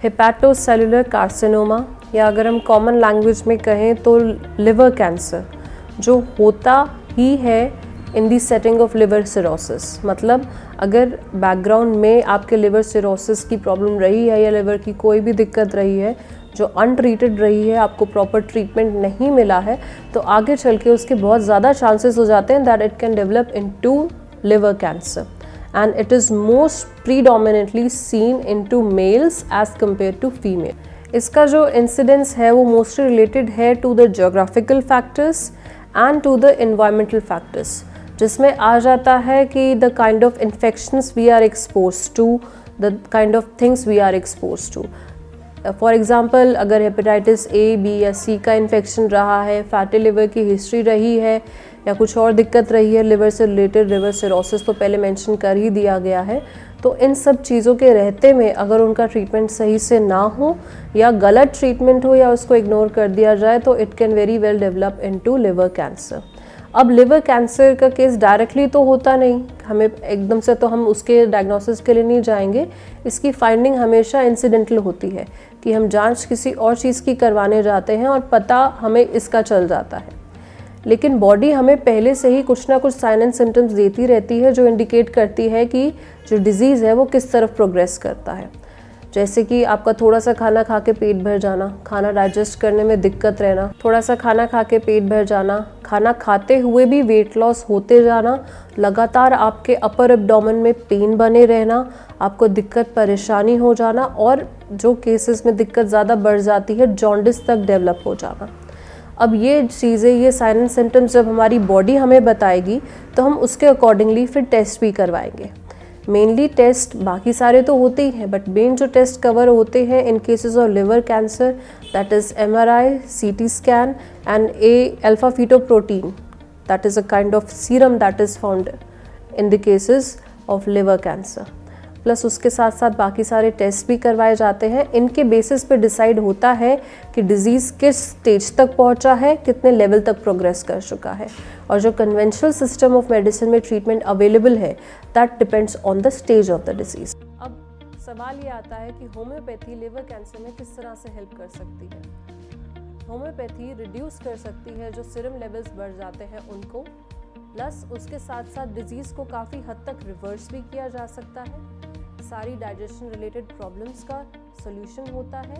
Hepatocellular carcinoma, या अगर हम कॉमन लैंग्वेज में कहें तो लिवर कैंसर, जो होता ही है इन दी सेटिंग ऑफ लिवर सिरोसिस। मतलब अगर बैकग्राउंड में आपके लिवर सिरोसिस की प्रॉब्लम रही है या लिवर की कोई भी दिक्कत रही है जो अनट्रीटेड रही है, आपको प्रॉपर ट्रीटमेंट नहीं मिला है, तो आगे चल के उसके बहुत ज़्यादा चांसेस हो जाते हैं that it can develop into liver cancer, and it is most predominantly seen into males as compare to female. इसका जो इंसिडेंस है वो मोस्टली रिलेटेड है to the geographical factors and to the environmental factors, जिसमें आ जाता है कि the kind of infections we are expose to, the kind of things we are expose to. For example, अगर हेपेटाइटिस ए, बी या C का infection रहा है, फैटी लिवर की हिस्ट्री रही है, या कुछ और दिक्कत रही है लिवर से रिलेटेड, लिवर सिरोसिस तो पहले मेंशन कर ही दिया गया है, तो इन सब चीज़ों के रहते में अगर उनका ट्रीटमेंट सही से ना हो या गलत ट्रीटमेंट हो या उसको इग्नोर कर दिया जाए तो it can very well develop into liver cancer. अब लिवर कैंसर का केस डायरेक्टली तो होता नहीं, हमें एकदम से तो हम उसके डायग्नोसिस के लिए नहीं जाएंगे। इसकी फाइंडिंग हमेशा इंसिडेंटल होती है कि हम जांच किसी और चीज़ की करवाने जाते हैं और पता हमें इसका चल जाता है, लेकिन बॉडी हमें पहले से ही कुछ ना कुछ साइन एंड सिम्टम्स देती रहती है जो इंडिकेट करती है कि जो डिज़ीज़ है वो किस तरफ प्रोग्रेस करता है। जैसे कि आपका थोड़ा सा खाना खा के पेट भर जाना, खाना डाइजेस्ट करने में दिक्कत रहना, थोड़ा सा खाना खा के पेट भर जाना, खाना खाते हुए भी वेट लॉस होते जाना, लगातार आपके अपर एब्डोमेन में पेन बने रहना, आपको दिक्कत परेशानी हो जाना, और जो केसेस में दिक्कत ज़्यादा बढ़ जाती है जॉन्डिस तक डेवलप हो जाना। अब ये चीज़ें, ये साइन एंड सिम्टम्स जब हमारी बॉडी हमें बताएगी तो हम उसके अकॉर्डिंगली फिर टेस्ट भी करवाएंगे। मेनली टेस्ट बाकी सारे तो होते ही हैं, बट मेन जो टेस्ट कवर होते हैं in cases of liver cancer, that is MRI, CT scan and alpha fetoprotein, that is a kind of serum that is found in the cases of liver cancer. Plus उसके साथ साथ बाकी सारे test भी करवाए जाते हैं। इनके बेसिस पे डिसाइड होता है कि डिज़ीज़ किस स्टेज तक पहुंचा है, कितने लेवल तक प्रोग्रेस कर चुका है, और जो कन्वेंशनल सिस्टम ऑफ मेडिसिन में ट्रीटमेंट अवेलेबल है that depends on the stage of the disease. अब सवाल ये आता है कि होम्योपैथी लिवर कैंसर में किस तरह से हेल्प कर सकती है। होम्योपैथी रिड्यूस कर सकती है जो सीरम लेवल्स बढ़ जाते हैं उनको, प्लस उसके साथ साथ डिजीज़ को काफ़ी हद तक रिवर्स भी किया जा सकता है। सारी डाइजेशन रिलेटेड प्रॉब्लम्स का सॉल्यूशन होता है।